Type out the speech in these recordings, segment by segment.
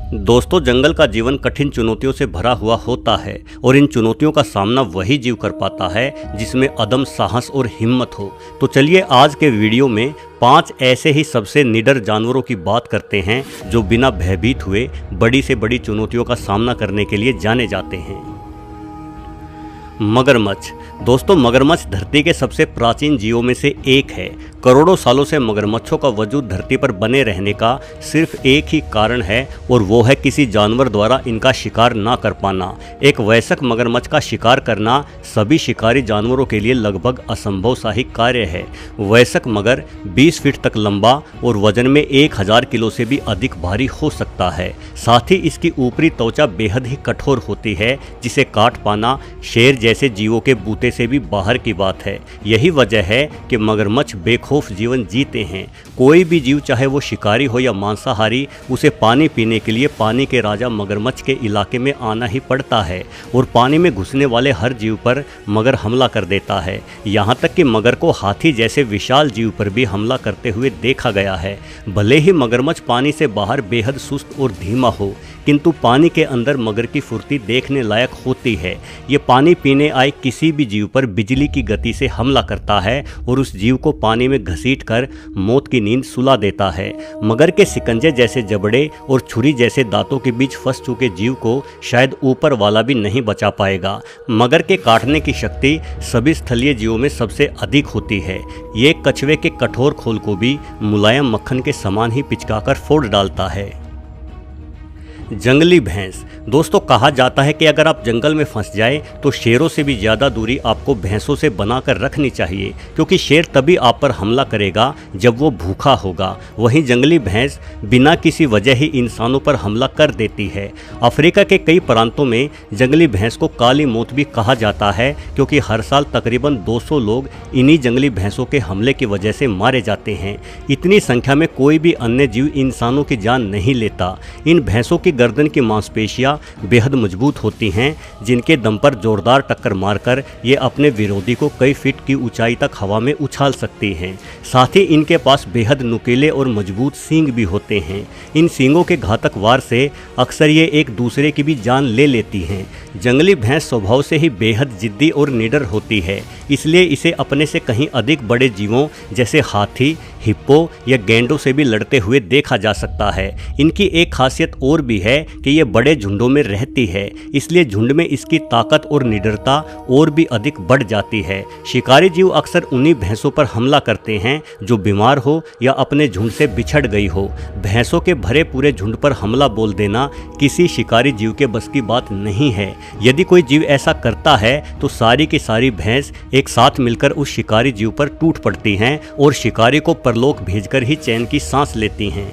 दोस्तों, जंगल का जीवन कठिन चुनौतियों से भरा हुआ होता है और इन चुनौतियों का सामना वही जीव कर पाता है जिसमें अदम साहस और हिम्मत हो। तो चलिए आज के वीडियो में 5 ऐसे ही सबसे निडर जानवरों की बात करते हैं जो बिना भयभीत हुए बड़ी से बड़ी चुनौतियों का सामना करने के लिए जाने जाते हैं। मगरमच्छ। दोस्तों, मगरमच्छ धरती के सबसे प्राचीन जीवों में से एक है। करोड़ों सालों से मगरमच्छों का वजूद धरती पर बने रहने का सिर्फ एक ही कारण है और वो है किसी जानवर द्वारा इनका शिकार ना कर पाना। एक वयस्क मगरमच्छ का शिकार करना सभी शिकारी जानवरों के लिए लगभग असंभव सा ही कार्य है। वयस्क मगर 20 फीट तक लंबा और वजन में 1000 किलो से भी अधिक भारी हो सकता है। साथ ही इसकी ऊपरी त्वचा बेहद ही कठोर होती है जिसे काट पाना शेर जैसे जीवों के बूते से भी बाहर की बात है। यही वजह है कि मगरमच्छ बेखौफ जीवन जीते हैं। कोई भी जीव, चाहे वो शिकारी हो या मांसाहारी, उसे पानी पीने के लिए पानी के राजा मगरमच्छ के इलाके में आना ही पड़ता है और पानी में घुसने वाले हर जीव पर मगर हमला कर देता है। यहाँ तक कि मगर को हाथी जैसे विशाल जीव पर भी हमला करते हुए देखा गया है। भले ही मगरमच्छ पानी से बाहर बेहद सुस्त और धीमा हो, किंतु पानी के अंदर मगर की फुर्ती देखने लायक होती है। ये पानी पीने आए किसी भी जीव पर बिजली की गति से हमला करता है और उस जीव को पानी में घसीटकर मौत की नींद सुला देता है। मगर के शिकंजे जैसे जबड़े और छुरी जैसे दांतों के बीच फंस चुके जीव को शायद ऊपर वाला भी नहीं बचा पाएगा। मगर के काटने की शक्ति सभी स्थलीय जीवों में सबसे अधिक होती है। ये कछुए के कठोर खोल को भी मुलायम मक्खन के समान ही पिचकाकर फोड़ डालता है। जंगली भैंस। दोस्तों, कहा जाता है कि अगर आप जंगल में फंस जाए तो शेरों से भी ज़्यादा दूरी आपको भैंसों से बनाकर रखनी चाहिए, क्योंकि शेर तभी आप पर हमला करेगा जब वो भूखा होगा। वहीं जंगली भैंस बिना किसी वजह ही इंसानों पर हमला कर देती है। अफ्रीका के कई प्रांतों में जंगली भैंस को काली मौत भी कहा जाता है, क्योंकि हर साल तकरीबन 200 लोग इन्हीं जंगली भैंसों के हमले की वजह से मारे जाते हैं। इतनी संख्या में कोई भी अन्य जीव इंसानों की जान नहीं लेता। इन भैंसों की गर्दन की मांसपेशियां बेहद मजबूत होती हैं, जिनके दम पर जोरदार टक्कर मारकर ये अपने विरोधी को कई फीट की ऊंचाई तक हवा में उछाल सकती हैं। साथ ही इनके पास बेहद नुकीले और मजबूत सींग भी होते हैं। इन सींगों के घातक वार से अक्सर ये एक दूसरे की भी जान ले लेती हैं। जंगली भैंस स्वभाव से ही बेहद जिद्दी और निडर होती है, इसलिए इसे अपने से कहीं अधिक बड़े जीवों जैसे हाथी, हिप्पो या गैंडों से भी लड़ते हुए देखा जा सकता है। इनकी एक खासियत और भी है कि ये बड़े झुंडों में रहती है, इसलिए झुंड में इसकी ताकत और निडरता और भी अधिक बढ़ जाती है। शिकारी जीव अक्सर उन्हीं भैंसों पर हमला करते हैं जो बीमार हो या अपने झुंड से बिछड़ गई हो। भैंसों के भरे पूरे झुंड पर हमला बोल देना किसी शिकारी जीव के बस की बात नहीं है। यदि कोई जीव ऐसा करता है तो सारी की सारी भैंस एक साथ मिलकर उस शिकारी जीव पर टूट पड़ती हैं और शिकारी को परलोक भेजकर ही चैन की सांस लेती हैं।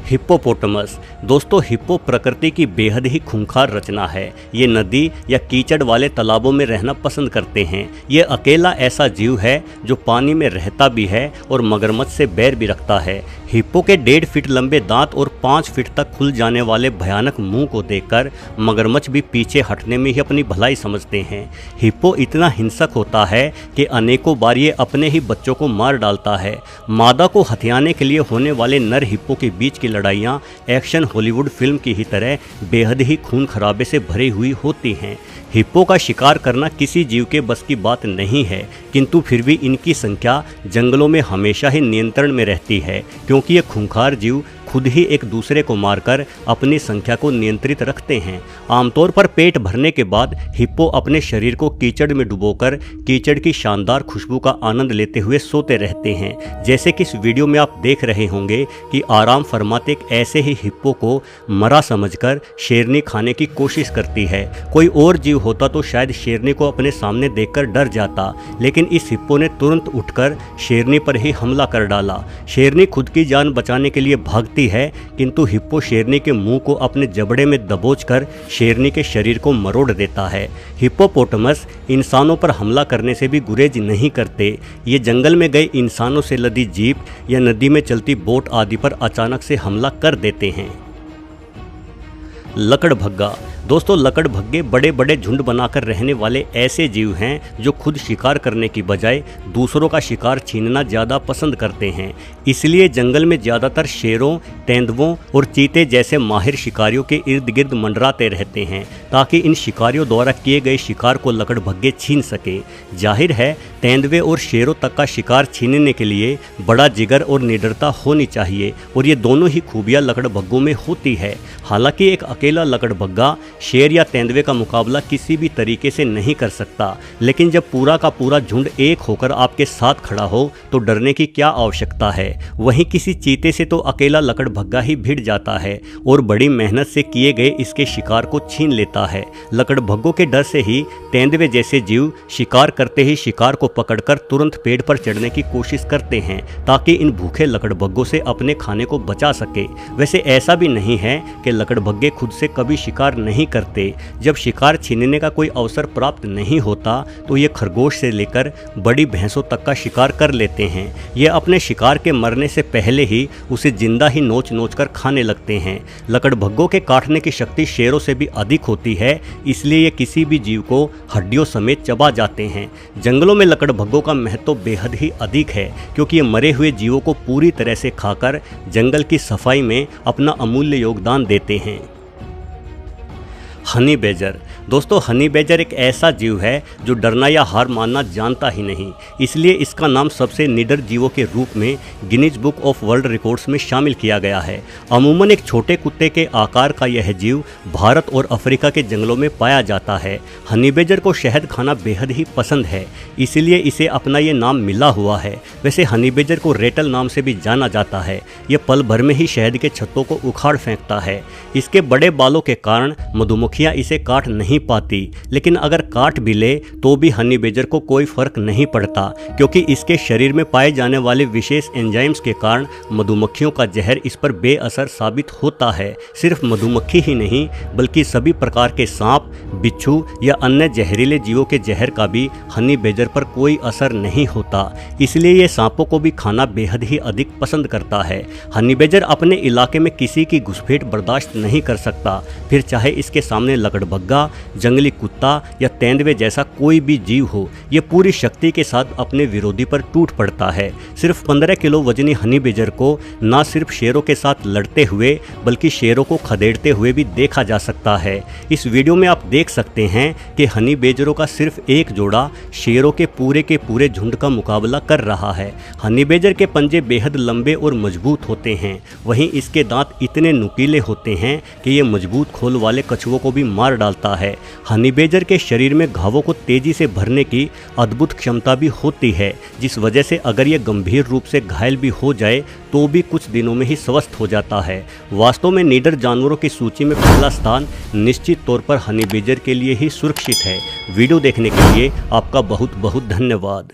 हिप्पोपोटामस। दोस्तों, हिप्पो प्रकृति की बेहद ही खूंखार रचना है। ये नदी या कीचड़ वाले तालाबों में रहना पसंद करते हैं। ये अकेला ऐसा जीव है जो पानी में रहता भी है और मगरमच्छ से बैर भी रखता है। हिप्पो के 1.5 फीट लंबे दांत और 5 फीट तक खुल जाने वाले भयानक मुंह को देखकर मगरमच्छ भी पीछे हटने में ही अपनी भलाई समझते हैं। हिप्पो इतना हिंसक होता है कि अनेकों बार ये अपने ही बच्चों को मार डालता है। मादा को हथियाने के लिए होने वाले नर हिप्पो के बीच की लड़ाइयाँ एक्शन हॉलीवुड फिल्म की ही तरह बेहद ही खून खराबे से भरी हुई होती हैं। हिप्पो का शिकार करना किसी जीव के बस की बात नहीं है, किंतु फिर भी इनकी संख्या जंगलों में हमेशा ही नियंत्रण में रहती है, क्योंकि ये खूंखार जीव खुद ही एक दूसरे को मारकर अपनी संख्या को नियंत्रित रखते हैं। आमतौर पर पेट भरने के बाद हिप्पो अपने शरीर को कीचड़ में डुबोकर कीचड़ की शानदार खुशबू का आनंद लेते हुए सोते रहते हैं। जैसे कि इस वीडियो में आप देख रहे होंगे कि आराम फरमाते एक ऐसे ही हिप्पो को मरा समझकर शेरनी खाने की कोशिश करती है। कोई और जीव होता तो शायद शेरनी को अपने सामने देखकर डर जाता, लेकिन इस हिप्पो ने तुरंत उठकर शेरनी पर ही हमला कर डाला। शेरनी खुद की जान बचाने के लिए भागती है, किंतु हिप्पो शेरनी के मुंह को अपने जबड़े में दबोचकर शेरनी के शरीर को मरोड़ देता है। हिप्पोपोटामस इंसानों पर हमला करने से भी गुरेज नहीं करते। ये जंगल में गए इंसानों से लदी जीप या नदी में चलती बोट आदि पर अचानक से हमला कर देते हैं। लकड़भग्गा। दोस्तों लकड़भग्गे बड़े बड़े झुंड बनाकर रहने वाले ऐसे जीव हैं जो खुद शिकार करने की बजाय दूसरों का शिकार छीनना ज़्यादा पसंद करते हैं। इसलिए जंगल में ज़्यादातर शेरों, तेंदुओं और चीते जैसे माहिर शिकारियों के इर्द गिर्द मंडराते रहते हैं ताकि इन शिकारियों द्वारा किए गए शिकार को लकड़भग्गे छीन सके। जाहिर है तेंदुए और शेरों तक का शिकार छीनने के लिए बड़ा जिगर और निडरता होनी चाहिए और ये दोनों ही खूबियाँ लकड़भग्गों में होती है। हालांकि एक अकेला लकड़भग्गा शेर या तेंदुए का मुकाबला किसी भी तरीके से नहीं कर सकता, लेकिन जब पूरा का पूरा झुंड एक होकर आपके साथ खड़ा हो तो डरने की क्या आवश्यकता है। वहीं किसी चीते से तो अकेला लकड़भग्गा ही भिड़ जाता है और बड़ी मेहनत से किए गए इसके शिकार को छीन लेता है। लकड़भग्गों के डर से ही तेंदुए जैसे जीव शिकार करते ही शिकार को पकड़कर तुरंत पेड़ पर चढ़ने की कोशिश करते हैं ताकि इन भूखे लकड़भग्गों से अपने खाने को बचा सके। वैसे ऐसा भी नहीं है कि लकड़भग्गे खुद से कभी शिकार नहीं करते। जब शिकार छीनने का कोई अवसर प्राप्त नहीं होता तो ये खरगोश से लेकर बड़ी भैंसों तक का शिकार कर लेते हैं। ये अपने शिकार के मरने से पहले ही उसे जिंदा ही नोच नोच कर खाने लगते हैं। लकड़भग्गों के काटने की शक्ति शेरों से भी अधिक होती है, इसलिए ये किसी भी जीव को हड्डियों समेत चबा जाते हैं। जंगलों में लकड़भग्गों का महत्व बेहद ही अधिक है क्योंकि ये मरे हुए जीवों को पूरी तरह से खाकर जंगल की सफाई में अपना अमूल्य योगदान देते हैं। Honey badger. दोस्तों हनी बेजर एक ऐसा जीव है जो डरना या हार मानना जानता ही नहीं, इसलिए इसका नाम सबसे निडर जीवों के रूप में Guinness book of world records में शामिल किया गया है। अमूमन एक छोटे कुत्ते के आकार का यह जीव भारत और अफ्रीका के जंगलों में पाया जाता है। हनी बेजर को शहद खाना बेहद ही पसंद है, इसीलिए इसे अपना ये नाम मिला हुआ है। वैसे हनी बेजर को रेटल नाम से भी जाना जाता है। यह पल भर में ही शहद के छत्तों को उखाड़ फेंकता है। इसके बड़े बालों के कारण मधुमक्खियां इसे काट नहीं पाती, लेकिन अगर काट भी ले तो भी हनी बेजर को कोई फर्क नहीं पड़ता क्योंकि इसके शरीर में पाए जाने वाले विशेष एंजाइम्स के कारण मधुमक्खियों का जहर इस पर बेअसर साबित होता है। सिर्फ मधुमक्खी ही नहीं बल्कि सभी प्रकार के सांप, बिच्छू या अन्य जहरीले जीवों के जहर का भी हनी बेजर पर कोई असर नहीं होता, इसलिए ये सांपों को भी खाना बेहद ही अधिक पसंद करता है। हनी बेजर अपने इलाके में किसी की घुसपैठ बर्दाश्त नहीं कर सकता, फिर चाहे इसके सामने लकड़भग्गा, जंगली कुत्ता या तेंदुए जैसा कोई भी जीव हो। ये पूरी शक्ति के साथ अपने विरोधी पर टूट पड़ता है। सिर्फ 15 किलो वजनी हनी बेजर को न सिर्फ शेरों के साथ लड़ते हुए बल्कि शेरों को खदेड़ते हुए भी देखा जा सकता है। इस वीडियो में आप देख सकते हैं कि हनी बेजरों का सिर्फ एक जोड़ा शेरों के पूरे झुंड का मुकाबला कर रहा है। हनी बेजर के पंजे बेहद लंबे और मजबूत होते हैं, वहीं इसके दांत इतने नुकीले होते हैं कि ये मजबूत खोल वाले कछुओं को भी मार डालता है। हनी बेजर के शरीर में घावों को तेजी से भरने की अद्भुत क्षमता भी होती है, जिस वजह से अगर यह गंभीर रूप से घायल भी हो जाए तो भी कुछ दिनों में ही स्वस्थ हो जाता है। वास्तव में निडर जानवरों की सूची में पहला स्थान निश्चित तौर पर हनी बेजर के लिए ही सुरक्षित है। वीडियो देखने के लिए आपका बहुत बहुत धन्यवाद।